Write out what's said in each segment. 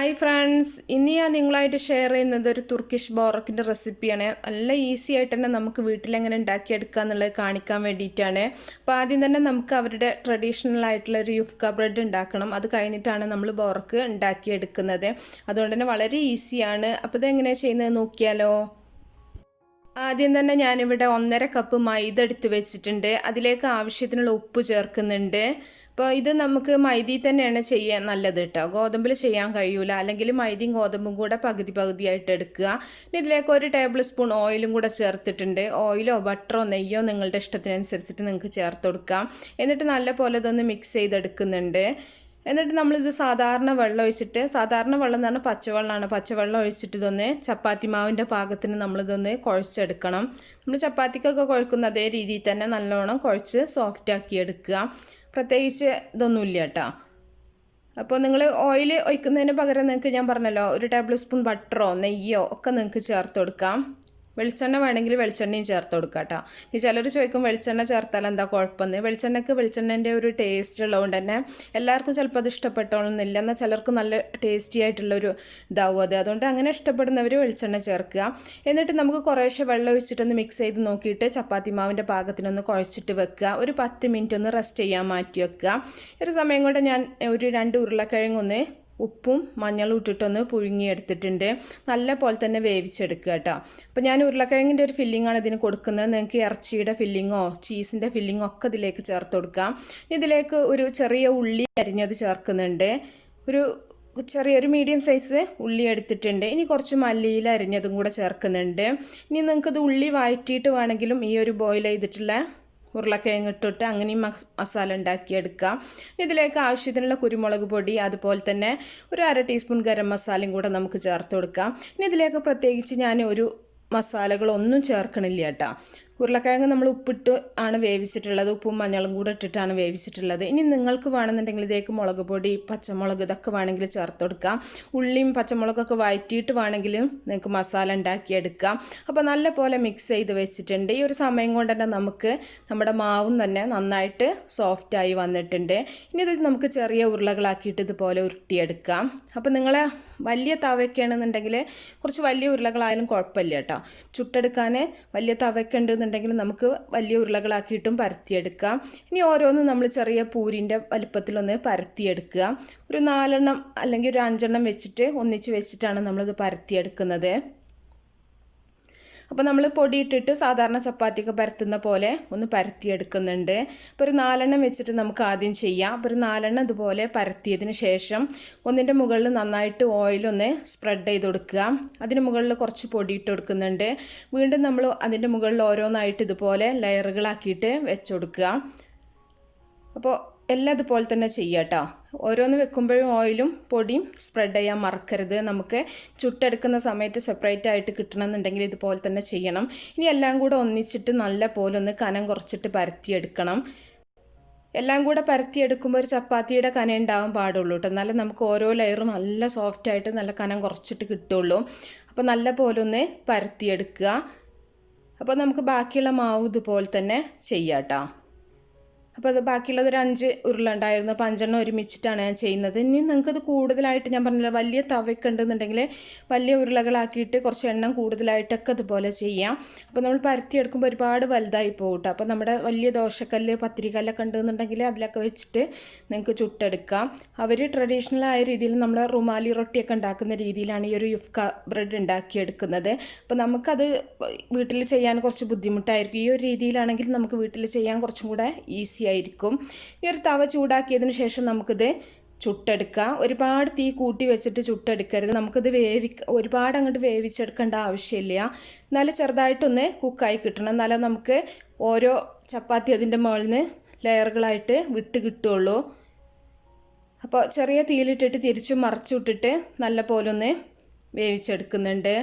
Hi friends, ഇന്ന് ഞാൻ നിങ്ങളായിട്ട് ഷെയർ ചെയ്യുന്നത് ഒരു തുർക്കിഷ് ബോറക്കിൻ്റെ റെസിപ്പിയാണ്. നല്ല ഈസി ആയിട്ട് തന്നെ നമുക്ക് വീട്ടിലെങ്ങനെ ഉണ്ടാക്കിയെടുക്കുക എന്നുള്ളത് കാണിക്കാൻ വേണ്ടിയിട്ടാണ്. അപ്പോൾ ആദ്യം തന്നെ നമുക്ക് അവരുടെ ട്രഡീഷണൽ ആയിട്ടുള്ള ഒരു യുഫ്ക ബ്രെഡ് ഉണ്ടാക്കണം. അത് കഴിഞ്ഞിട്ടാണ് നമ്മൾ ബോറക്ക് ഉണ്ടാക്കിയെടുക്കുന്നത്. അതുകൊണ്ട് തന്നെ വളരെ ഈസിയാണ്. അപ്പോൾ ഇതെങ്ങനെയാണ് ചെയ്യുന്നത് നോക്കിയാലോ. ആദ്യം തന്നെ ഞാനിവിടെ 1.5 കപ്പ് മൈദ എടുത്ത് വെച്ചിട്ടുണ്ട്. അതിലേക്ക് ആവശ്യത്തിനുള്ള ഉപ്പ് ചേർക്കുന്നുണ്ട്. അപ്പോൾ ഇത് നമുക്ക് മൈദയിൽ തന്നെയാണ് ചെയ്യാൻ നല്ലത് കേട്ടോ. ഗോതമ്പിൽ ചെയ്യാൻ കഴിയൂല. അല്ലെങ്കിൽ മൈദയും ഗോതമ്പും കൂടെ പകുതിയായിട്ട് എടുക്കുക. ഇനി ഇതിലേക്ക് 1 ടേബിൾ സ്പൂൺ ഓയിലും കൂടെ ചേർത്തിട്ടുണ്ട്. ഓയിലോ ബട്ടറോ നെയ്യോ നിങ്ങളുടെ ഇഷ്ടത്തിനനുസരിച്ചിട്ട് നിങ്ങൾക്ക് ചേർത്ത് കൊടുക്കാം. എന്നിട്ട് നല്ല പോലെ ഇതൊന്ന് മിക്സ് ചെയ്തെടുക്കുന്നുണ്ട്. എന്നിട്ട് നമ്മളിത് സാധാരണ വെള്ളം ഒഴിച്ചിട്ട്, സാധാരണ വെള്ളം എന്ന് പറഞ്ഞാൽ പച്ചവെള്ളമാണ്, പച്ചവെള്ളം ഒഴിച്ചിട്ട് ഇതൊന്ന് ചപ്പാത്തി മാവിൻ്റെ പാകത്തിന് നമ്മളിതൊന്ന് കുഴച്ചെടുക്കണം. നമ്മൾ ചപ്പാത്തിക്കൊക്കെ കുഴക്കുന്ന അതേ രീതിയിൽ തന്നെ നല്ലോണം കുഴച്ച് സോഫ്റ്റ് ആക്കി എടുക്കുക. പ്രത്യേകിച്ച് ഇതൊന്നുമില്ല കേട്ടോ. അപ്പോൾ നിങ്ങൾ ഓയിൽ ഒഴിക്കുന്നതിന് പകരം നിങ്ങൾക്ക് ഞാൻ പറഞ്ഞല്ലോ 1 ടേബിൾ സ്പൂൺ ബട്ടറോ നെയ്യോ ഒക്കെ നിങ്ങൾക്ക് ചേർത്ത് കൊടുക്കാം. വെളിച്ചെണ്ണ വേണമെങ്കിൽ വെളിച്ചെണ്ണയും ചേർത്ത് കൊടുക്കാം കേട്ടോ. ഈ ചിലർ ചോദിക്കും വെളിച്ചെണ്ണ ചേർത്താൽ എന്താ കുഴപ്പമെന്ന്. വെളിച്ചെണ്ണൻ്റെ ഒരു ടേസ്റ്റ് ഉള്ളതുകൊണ്ട് തന്നെ എല്ലാവർക്കും ചിലപ്പോൾ അത് ഇഷ്ടപ്പെട്ടോളന്നില്ല. എന്നാൽ ചിലർക്ക് നല്ല ടേസ്റ്റി ആയിട്ടുള്ളൊരു ഇതാവും അത്. അതുകൊണ്ട് അങ്ങനെ ഇഷ്ടപ്പെടുന്നവർ വെളിച്ചെണ്ണ ചേർക്കുക. എന്നിട്ട് നമുക്ക് കുറേശ്ശെ വെള്ളം ഒഴിച്ചിട്ടൊന്ന് മിക്സ് ചെയ്ത് നോക്കിയിട്ട് ചപ്പാത്തി മാവിൻ്റെ പാകത്തിനൊന്ന് കുഴച്ചിട്ട് വെക്കുക. ഒരു 10 മിനിറ്റ് ഒന്ന് റെസ്റ്റ് ചെയ്യാൻ മാറ്റി വെക്കുക. ഒരു സമയം കൊണ്ട് ഞാൻ ഒരു 2 ഉരുളക്കിഴങ്ങൊന്ന് ഉപ്പും മഞ്ഞളും ഇട്ടിട്ടൊന്ന് പുഴുങ്ങിയെടുത്തിട്ടുണ്ട്. നല്ല പോലെ തന്നെ വേവിച്ചെടുക്കുക കേട്ടോ. അപ്പോൾ ഞാൻ ഉരുളക്കിഴങ്ങിൻ്റെ ഒരു ഫില്ലിങ്ങാണ് ഇതിന് കൊടുക്കുന്നത്. നിങ്ങൾക്ക് ഇറച്ചിയുടെ ഫില്ലിങ്ങോ ചീസിൻ്റെ ഫില്ലിങ്ങോ ഒക്കെ ഇതിലേക്ക് ചേർത്ത് കൊടുക്കാം. ഇതിലേക്ക് ഒരു ചെറിയ ഉള്ളി അരിഞ്ഞത് ചേർക്കുന്നുണ്ട്. ചെറിയൊരു മീഡിയം സൈസ് ഉള്ളി എടുത്തിട്ടുണ്ട്. ഇനി കുറച്ച് മല്ലിയില അരിഞ്ഞതും കൂടെ ചേർക്കുന്നുണ്ട്. ഇനി നിങ്ങൾക്കിത് ഉള്ളി വഴറ്റിയിട്ട് വേണമെങ്കിലും ഈ ഒരു ബോയിൽ ചെയ്തിട്ടുള്ള ഉരുളക്കിഴങ്ങ് ഇട്ടിട്ട് അങ്ങനെയും മസാല ഉണ്ടാക്കിയെടുക്കാം. ഇതിലേക്ക് ആവശ്യത്തിനുള്ള കുരുമുളക് പൊടി, അതുപോലെ തന്നെ ഒരു 1/2 ടീസ്പൂൺ ഗരം മസാലയും കൂടെ നമുക്ക് ചേർത്ത് കൊടുക്കാം. ഇനി ഇതിലേക്ക് പ്രത്യേകിച്ച് ഞാൻ ഒരു മസാലകളൊന്നും ചേർക്കണില്ല കേട്ടോ. ഉരുളക്കിഴങ്ങ് നമ്മൾ ഉപ്പിട്ട് ആണ് വേവിച്ചിട്ടുള്ളത്. ഉപ്പും മഞ്ഞളും കൂടെ ഇട്ടിട്ടാണ് വേവിച്ചിട്ടുള്ളത്. ഇനി നിങ്ങൾക്ക് വേണമെന്നുണ്ടെങ്കിൽ ഇതിലേക്ക് മുളക് പൊടി, പച്ചമുളക് ഇതൊക്കെ വേണമെങ്കിൽ ചേർത്ത് കൊടുക്കാം. ഉള്ളിയും പച്ചമുളകൊക്കെ വഴറ്റിയിട്ട് വേണമെങ്കിലും നിങ്ങൾക്ക് മസാല ഉണ്ടാക്കിയെടുക്കാം. അപ്പോൾ നല്ല പോലെ മിക്സ് ചെയ്ത് വെച്ചിട്ടുണ്ട്. ഈ ഒരു സമയം കൊണ്ട് തന്നെ നമുക്ക് നമ്മുടെ മാവും തന്നെ നന്നായിട്ട് സോഫ്റ്റായി വന്നിട്ടുണ്ട്. ഇനി ഇത് നമുക്ക് ചെറിയ ഉരുളകളാക്കിയിട്ട് ഇതുപോലെ ഉരുട്ടിയെടുക്കാം. അപ്പോൾ നിങ്ങളെ വലിയ തവയൊക്കെ ആണെന്നുണ്ടെങ്കിൽ കുറച്ച് വലിയ ഉരുളകളായാലും കുഴപ്പമില്ല കേട്ടോ. ചുട്ടെടുക്കാൻ വലിയ തവയൊക്കെ ഉണ്ടെന്നുണ്ടെങ്കിൽ നമുക്ക് വലിയ ഉരുളകളാക്കിയിട്ടും പരത്തിയെടുക്കാം. ഇനി ഓരോന്നും നമ്മൾ ചെറിയ പൂരിൻ്റെ വലിപ്പത്തിലൊന്ന് പരത്തിയെടുക്കുക. ഒരു 4 അല്ലെങ്കിൽ ഒരു 5 വെച്ചിട്ട് ഒന്നിച്ച് വെച്ചിട്ടാണ് നമ്മളിത് പരത്തിയെടുക്കുന്നത്. അപ്പോൾ നമ്മൾ പൊടിയിട്ടിട്ട് സാധാരണ ചപ്പാത്തിയൊക്കെ പരത്തുന്ന പോലെ ഒന്ന് പരത്തിയെടുക്കുന്നുണ്ട്. അപ്പോൾ ഒരു 4 വെച്ചിട്ട് നമുക്ക് ആദ്യം ചെയ്യാം. അപ്പോൾ ഒരു 4 ഇതുപോലെ പരത്തിയതിന് ശേഷം ഒന്നിൻ്റെ മുകളിൽ നന്നായിട്ട് ഓയിലൊന്ന് സ്പ്രെഡ് ചെയ്ത് കൊടുക്കുക. അതിന് മുകളിൽ കുറച്ച് പൊടിയിട്ട് കൊടുക്കുന്നുണ്ട്. വീണ്ടും നമ്മൾ അതിൻ്റെ മുകളിൽ ഓരോന്നായിട്ട് ഇതുപോലെ ലെയറുകളാക്കിയിട്ട് വെച്ച് കൊടുക്കുക. അപ്പോൾ എല്ലാം ഇതുപോലെ തന്നെ ചെയ്യുക കേട്ടോ. ഓരോന്ന് വെക്കുമ്പോഴും ഓയിലും പൊടിയും സ്പ്രെഡ് ചെയ്യാൻ മറക്കരുത്. നമുക്ക് ചുട്ടെടുക്കുന്ന സമയത്ത് സെപ്പറേറ്റ് ആയിട്ട് കിട്ടണമെന്നുണ്ടെങ്കിൽ ഇതുപോലെ തന്നെ ചെയ്യണം. ഇനി എല്ലാം കൂടെ ഒന്നിച്ചിട്ട് നല്ല പോലെ ഒന്ന് കനം കുറച്ചിട്ട് പരത്തിയെടുക്കണം. എല്ലാം കൂടെ പരത്തിയെടുക്കുമ്പോൾ ഒരു ചപ്പാത്തിയുടെ കനം ഉണ്ടാവാൻ പാടുള്ളൂ കേട്ടോ. എന്നാലും നമുക്ക് ഓരോ ലെയറും നല്ല സോഫ്റ്റായിട്ട് നല്ല കനം കുറച്ചിട്ട് കിട്ടുള്ളൂ. അപ്പോൾ നല്ല പോലെ ഒന്ന് പരത്തിയെടുക്കുക. അപ്പോൾ നമുക്ക് ബാക്കിയുള്ള മാവ് ഇതുപോലെ തന്നെ ചെയ്യാം കേട്ടോ. അപ്പോൾ അത് ബാക്കിയുള്ളത് ഒരു 5 ഉരുള ഉണ്ടായിരുന്നു. അപ്പോൾ 5 ഒരുമിച്ചിട്ടാണ് ഞാൻ ചെയ്യുന്നത്. ഇനി നിങ്ങൾക്കത് കൂടുതലായിട്ട് ഞാൻ പറഞ്ഞില്ല, വലിയ തവയൊക്കെ ഉണ്ടെന്നുണ്ടെങ്കിൽ വലിയ ഉരുളകളാക്കിയിട്ട് കുറച്ച് എണ്ണം കൂടുതലായിട്ടൊക്കെ അതുപോലെ ചെയ്യാം. അപ്പോൾ നമ്മൾ പരത്തിയെടുക്കുമ്പോൾ ഒരുപാട് വലുതായി പോകും കേട്ടോ. അപ്പോൾ നമ്മുടെ വലിയ ദോശക്കല്ല്, പത്തിരിക്കല്ലൊക്കെ ഉണ്ടെന്നുണ്ടെങ്കിൽ അതിലൊക്കെ വെച്ചിട്ട് നിങ്ങൾക്ക് ചുട്ടെടുക്കാം. അവർ ട്രഡീഷണൽ ആയ രീതിയിൽ നമ്മൾ റുമാലി റൊട്ടിയൊക്കെ ഉണ്ടാക്കുന്ന രീതിയിലാണ് ഈ ഒരു യുഫ്ക ബ്രെഡ് ഉണ്ടാക്കിയെടുക്കുന്നത്. അപ്പോൾ നമുക്കത് വീട്ടിൽ ചെയ്യാൻ കുറച്ച് ബുദ്ധിമുട്ടായിരിക്കും. ഈ ഒരു രീതിയിലാണെങ്കിൽ നമുക്ക് വീട്ടിൽ ചെയ്യാൻ കുറച്ചും കൂടെ ഈസി ആയിരിക്കും. ഈ ഒരു തവ ചൂടാക്കിയതിന് ശേഷം നമുക്കിത് ചുട്ടെടുക്കാം. ഒരുപാട് തീ കൂട്ടി വെച്ചിട്ട് ചുട്ടെടുക്കരുത്. നമുക്കിത് ഒരുപാട് അങ്ങോട്ട് വേവിച്ചെടുക്കേണ്ട ആവശ്യമില്ല. എന്നാലും ചെറുതായിട്ടൊന്ന് കുക്കായി കിട്ടണം. എന്നാലും നമുക്ക് ഓരോ ചപ്പാത്തി അതിൻ്റെ മുകളിൽ നിന്ന് ലെയറുകളായിട്ട് വിട്ട് കിട്ടുള്ളൂ. അപ്പോൾ ചെറിയ തീയിലിട്ടിട്ട് തിരിച്ചും മറിച്ചിട്ടിട്ട് നല്ല പോലെ ഒന്ന് വേവിച്ചെടുക്കുന്നുണ്ട്.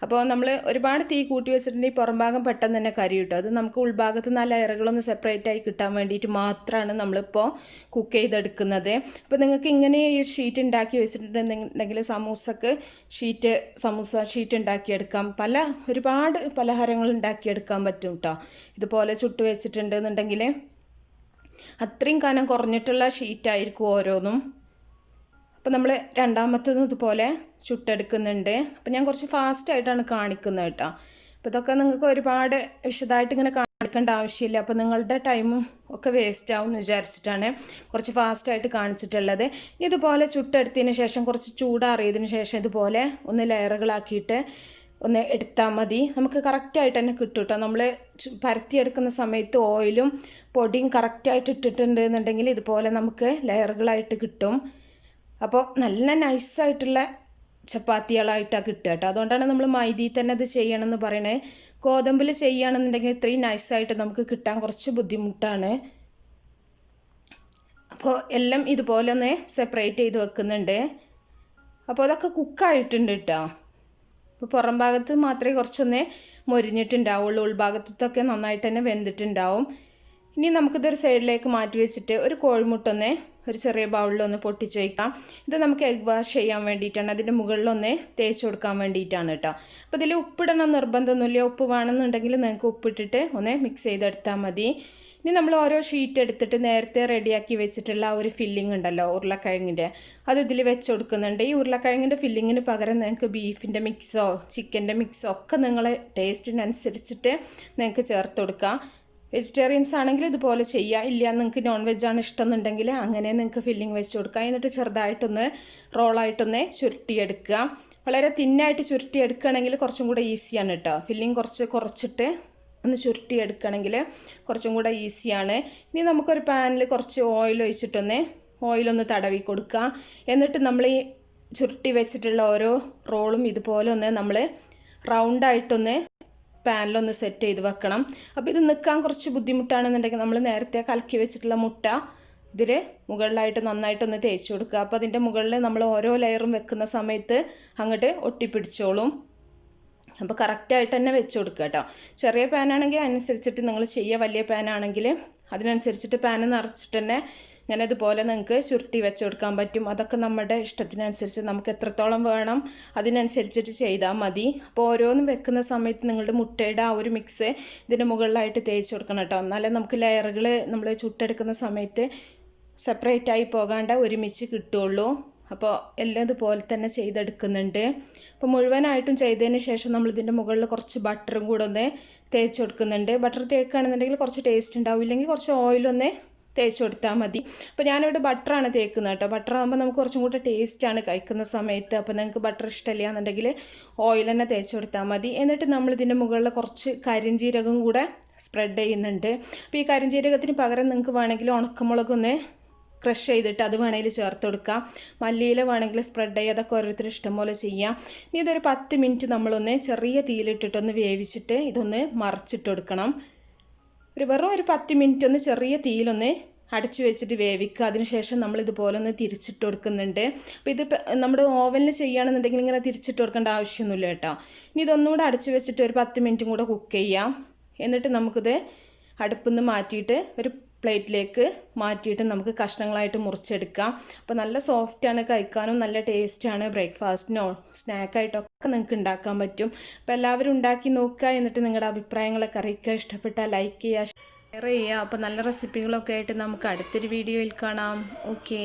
അപ്പോൾ നമ്മൾ ഒരുപാട് തീ കൂട്ടി വെച്ചിട്ടുണ്ടെങ്കിൽ പുറം ഭാഗം പെട്ടെന്ന് തന്നെ കരി കിട്ടും. അത് നമുക്ക് ഉൾഭാഗത്ത് നിന്ന് ലെയറുകളൊന്ന് സെപ്പറേറ്റ് ആയി കിട്ടാൻ വേണ്ടിയിട്ട് മാത്രമാണ് നമ്മളിപ്പോൾ കുക്ക് ചെയ്തെടുക്കുന്നത്. അപ്പോൾ നിങ്ങൾക്ക് ഇങ്ങനെ ഈ ഷീറ്റ് ഉണ്ടാക്കി വെച്ചിട്ടുണ്ടെന്നുണ്ടെങ്കിൽ സമൂസ ഷീറ്റ് ഉണ്ടാക്കിയെടുക്കാം. ഒരുപാട് പലഹാരങ്ങൾ ഉണ്ടാക്കിയെടുക്കാൻ പറ്റും കേട്ടോ. ഇതുപോലെ ചുട്ട് വെച്ചിട്ടുണ്ടെന്നുണ്ടെങ്കിൽ അത്രയും കനം കുറഞ്ഞിട്ടുള്ള ഷീറ്റായിരിക്കും ഓരോന്നും. അപ്പോൾ നമ്മൾ രണ്ടാമത്തതും ഇതുപോലെ ചുട്ടെടുക്കുന്നുണ്ട്. അപ്പോൾ ഞാൻ കുറച്ച് ഫാസ്റ്റായിട്ടാണ് കാണിക്കുന്നത് കേട്ടോ. അപ്പോൾ ഇതൊക്കെ നിങ്ങൾക്ക് ഒരുപാട് വിശദമായിട്ട് ഇങ്ങനെ കാണിക്കേണ്ട ആവശ്യമില്ല. അപ്പോൾ നിങ്ങളുടെ ടൈമും ഒക്കെ വേസ്റ്റ് ആവും എന്ന് വിചാരിച്ചിട്ടാണ് കുറച്ച് ഫാസ്റ്റായിട്ട് കാണിച്ചിട്ടുള്ളത്. ഇതുപോലെ ചുട്ടെടുത്തതിന് ശേഷം കുറച്ച് ചൂടാറിയതിന് ശേഷം ഇതുപോലെ ഒന്ന് ലെയറുകളാക്കിയിട്ട് ഒന്ന് എടുത്താൽ മതി. നമുക്ക് കറക്റ്റായിട്ട് തന്നെ കിട്ടും കേട്ടോ. നമ്മൾ പരത്തിയെടുക്കുന്ന സമയത്ത് ഓയിലും പൊടിയും കറക്റ്റായിട്ട് ഇട്ടിട്ടുണ്ട് എന്നുണ്ടെങ്കിൽ ഇതുപോലെ നമുക്ക് ലെയറുകളായിട്ട് കിട്ടും. അപ്പോൾ നല്ല നൈസായിട്ടുള്ള ചപ്പാത്തികളായിട്ടാണ് കിട്ടുക കേട്ടോ. അതുകൊണ്ടാണ് നമ്മൾ മൈദയിൽ തന്നെ ഇത് ചെയ്യണമെന്ന് പറയണേ. ഗോതമ്പിൽ ചെയ്യുകയാണെന്നുണ്ടെങ്കിൽ ഇത്രയും നൈസായിട്ട് നമുക്ക് കിട്ടാൻ കുറച്ച് ബുദ്ധിമുട്ടാണ്. അപ്പോൾ എല്ലാം ഇതുപോലെ ഒന്ന് സെപ്പറേറ്റ് ചെയ്ത് വെക്കുന്നുണ്ട്. അപ്പോൾ അതൊക്കെ കുക്കായിട്ടുണ്ട് കേട്ടോ. അപ്പോൾ പുറം ഭാഗത്ത് മാത്രമേ കുറച്ചൊന്ന് മൊരിഞ്ഞിട്ടുണ്ടാവുള്ളൂ. ഉൾഭാഗത്തൊക്കെ നന്നായിട്ട് തന്നെ വെന്തിട്ടുണ്ടാവും. ഇനി നമുക്കിതൊരു സൈഡിലേക്ക് മാറ്റി വെച്ചിട്ട് ഒരു കോഴിമുട്ടൊന്ന് ഒരു ചെറിയ ബൗളിലൊന്ന് പൊട്ടിച്ച് വയ്ക്കാം. ഇത് നമുക്ക് എഗ് വാഷ് ചെയ്യാൻ വേണ്ടിയിട്ടാണ്. അതിൻ്റെ മുകളിലൊന്ന് തേച്ച് കൊടുക്കാൻ വേണ്ടിയിട്ടാണ് കേട്ടോ. അപ്പോൾ ഇതിൽ ഉപ്പിടണം നിർബന്ധമൊന്നുമില്ല. ഉപ്പ് വേണമെന്നുണ്ടെങ്കിൽ നിങ്ങൾക്ക് ഉപ്പിട്ടിട്ട് ഒന്ന് മിക്സ് ചെയ്തെടുത്താൽ മതി. ഇനി നമ്മൾ ഓരോ ഷീറ്റ് എടുത്തിട്ട് നേരത്തെ റെഡിയാക്കി വെച്ചിട്ടുള്ള ആ ഒരു ഫില്ലിംഗ് ഉണ്ടല്ലോ ഉരുളക്കിഴങ്ങിൻ്റെ, അത് ഇതിൽ വെച്ച് കൊടുക്കുന്നുണ്ട്. ഈ ഉരുളക്കിഴങ്ങിൻ്റെ ഫില്ലിങ്ങിന് പകരം നിങ്ങൾക്ക് ബീഫിൻ്റെ മിക്സോ ചിക്കൻ്റെ മിക്സോ ഒക്കെ നിങ്ങളെ ടേസ്റ്റിനനുസരിച്ചിട്ട് നിങ്ങൾക്ക് ചേർത്ത് കൊടുക്കാം. വെജിറ്റേറിയൻസ് ആണെങ്കിൽ ഇതുപോലെ ചെയ്യുക. ഇല്ല നിങ്ങൾക്ക് നോൺ വെജാണ് ഇഷ്ടം എന്നുണ്ടെങ്കിൽ അങ്ങനെ നിങ്ങൾക്ക് ഫില്ലിങ് വെച്ച് കൊടുക്കുക. എന്നിട്ട് ചെറുതായിട്ടൊന്ന് റോളായിട്ടൊന്ന് ചുരുട്ടിയെടുക്കുക. വളരെ തിന്നായിട്ട് ചുരുട്ടിയെടുക്കുകയാണെങ്കിൽ കുറച്ചും കൂടെ ഈസിയാണ് കേട്ടോ. ഫില്ലിങ് കുറച്ചിട്ട് ഒന്ന് ചുരുട്ടിയെടുക്കുകയാണെങ്കിൽ കുറച്ചും കൂടെ ഈസിയാണ്. ഇനി നമുക്കൊരു പാനിൽ കുറച്ച് ഓയിലൊന്ന് തടവി കൊടുക്കുക. എന്നിട്ട് നമ്മൾ ഈ ചുരുട്ടി വെച്ചിട്ടുള്ള ഓരോ റോളും ഇതുപോലെ ഒന്ന് നമ്മൾ റൗണ്ടായിട്ടൊന്ന് പാനിലൊന്ന് സെറ്റ് ചെയ്ത് വെക്കണം. അപ്പോൾ ഇത് നിൽക്കാൻ കുറച്ച് ബുദ്ധിമുട്ടാണെന്നുണ്ടെങ്കിൽ നമ്മൾ നേരത്തെ കലക്കി വെച്ചിട്ടുള്ള മുട്ട ഇതിൽ മുകളിലായിട്ട് നന്നായിട്ടൊന്ന് തേച്ച് കൊടുക്കുക. അപ്പോൾ അതിൻ്റെ മുകളിൽ നമ്മൾ ഓരോ ലെയറും വെക്കുന്ന സമയത്ത് അങ്ങോട്ട് ഒട്ടിപ്പിടിച്ചോളും. അപ്പോൾ കറക്റ്റായിട്ട് തന്നെ വെച്ച് കൊടുക്കുക കേട്ടോ. ചെറിയ പാനാണെങ്കിൽ അതിനനുസരിച്ചിട്ട് നിങ്ങൾ ചെയ്യുക. വലിയ പാനാണെങ്കിൽ അതിനനുസരിച്ചിട്ട് പാന് നിറച്ചിട്ട് തന്നെ ഇങ്ങനെ ഇതുപോലെ നിങ്ങൾക്ക് ചുരുട്ടി വെച്ച് കൊടുക്കാൻ പറ്റും. അതൊക്കെ നമ്മുടെ ഇഷ്ടത്തിനനുസരിച്ച് നമുക്ക് എത്രത്തോളം വേണം അതിനനുസരിച്ചിട്ട് ചെയ്താൽ മതി. അപ്പോൾ ഓരോന്നും വെക്കുന്ന സമയത്ത് നിങ്ങളുടെ മുട്ടയുടെ ആ ഒരു മിക്സ് ഇതിൻ്റെ മുകളിലായിട്ട് തേച്ച് കൊടുക്കണം കേട്ടോ. എന്നാലേ നമുക്ക് ലെയറുകൾ നമ്മൾ ചുട്ടെടുക്കുന്ന സമയത്ത് സെപ്പറേറ്റായി പോകാണ്ട് ഒരുമിച്ച് കിട്ടുള്ളൂ. അപ്പോൾ എല്ലാം ഇതുപോലെ തന്നെ ചെയ്തെടുക്കുന്നുണ്ട്. അപ്പോൾ മുഴുവനായിട്ടും ചെയ്തതിന് ശേഷം നമ്മൾ ഇതിൻ്റെ മുകളിൽ കുറച്ച് ബട്ടറും കൂടെ ഒന്ന് തേച്ച് കൊടുക്കുന്നുണ്ട്. ബട്ടർ തേക്കുകയാണെന്നുണ്ടെങ്കിൽ കുറച്ച് ടേസ്റ്റ് ഉണ്ടാവും. ഇല്ലെങ്കിൽ കുറച്ച് ഓയിലൊന്ന് തേച്ച് കൊടുത്താൽ മതി. അപ്പോൾ ഞാനിവിടെ ബട്ടറാണ് തേക്കുന്നത് കേട്ടോ. ബട്ടർ ആകുമ്പോൾ നമുക്ക് കുറച്ചും കൂടെ ടേസ്റ്റാണ് കഴിക്കുന്ന സമയത്ത്. അപ്പോൾ നിങ്ങൾക്ക് ബട്ടർ ഇഷ്ടമില്ല എന്നുണ്ടെങ്കിൽ ഓയിൽ തന്നെ തേച്ച് കൊടുത്താൽ മതി. എന്നിട്ട് നമ്മൾ ഇതിൻ്റെ മുകളിൽ കുറച്ച് കരിഞ്ജീരകം കൂടെ സ്പ്രെഡ് ചെയ്യുന്നുണ്ട്. അപ്പോൾ ഈ കരിഞ്ജീരകത്തിന് പകരം നിങ്ങൾക്ക് വേണമെങ്കിൽ ഉണക്കമുളകൊന്ന് ക്രഷ് ചെയ്തിട്ട് അത് വേണമെങ്കിൽ ചേർത്ത് കൊടുക്കാം. മല്ലിയില വേണമെങ്കിൽ സ്പ്രെഡ് ചെയ്യുക. അതൊക്കെ ഓരോരുത്തർ ഇഷ്ടം പോലെ ചെയ്യാം. ഇനി ഇതൊരു 10 മിനിറ്റ് നമ്മളൊന്ന് ചെറിയ തീയിലിട്ടിട്ടൊന്ന് വേവിച്ചിട്ട് ഇതൊന്ന് മറിച്ചിട്ട് കൊടുക്കണം. വെറും ഒരു 10 മിനിറ്റ് ഒന്ന് ചെറിയ തീയിലൊന്ന് അടച്ചു വെച്ചിട്ട് വേവിക്കുക. അതിനുശേഷം നമ്മൾ ഇതുപോലെ ഒന്ന് തിരിച്ചിട്ട് കൊടുക്കുന്നുണ്ട്. അപ്പോൾ ഇത് നമ്മുടെ ഓവനിൽ ചെയ്യുകയാണെന്നുണ്ടെങ്കിൽ ഇങ്ങനെ തിരിച്ചിട്ട് കൊടുക്കേണ്ട ആവശ്യമൊന്നുമില്ല കേട്ടോ. ഇനി ഇതൊന്നുകൂടെ അടച്ചു വെച്ചിട്ട് ഒരു 10 മിനിറ്റും കൂടെ കുക്ക് ചെയ്യാം. എന്നിട്ട് നമുക്കിത് അടുപ്പിൽ നിന്ന് മാറ്റിയിട്ട് ഒരു പ്ലേറ്റിലേക്ക് മാറ്റിയിട്ട് നമുക്ക് കഷ്ണങ്ങളായിട്ട് മുറിച്ചെടുക്കാം. അപ്പോൾ നല്ല സോഫ്റ്റാണ്, കഴിക്കാനും നല്ല ടേസ്റ്റാണ്. ബ്രേക്ക്ഫാസ്റ്റിനോ സ്നാക്കായിട്ടൊക്കെ നിങ്ങൾക്ക് ഉണ്ടാക്കാൻ പറ്റും. അപ്പോൾ എല്ലാവരും ഉണ്ടാക്കി നോക്കുക. എന്നിട്ട് നിങ്ങളുടെ അഭിപ്രായങ്ങളൊക്കെ അറിയിക്കുക. ഇഷ്ടപ്പെട്ടാൽ ലൈക്ക് ചെയ്യുക, ഷെയർ ചെയ്യുക. അപ്പോൾ നല്ല റെസിപ്പികളൊക്കെ ആയിട്ട് നമുക്ക് അടുത്തൊരു വീഡിയോയിൽ കാണാം. ഓക്കേ.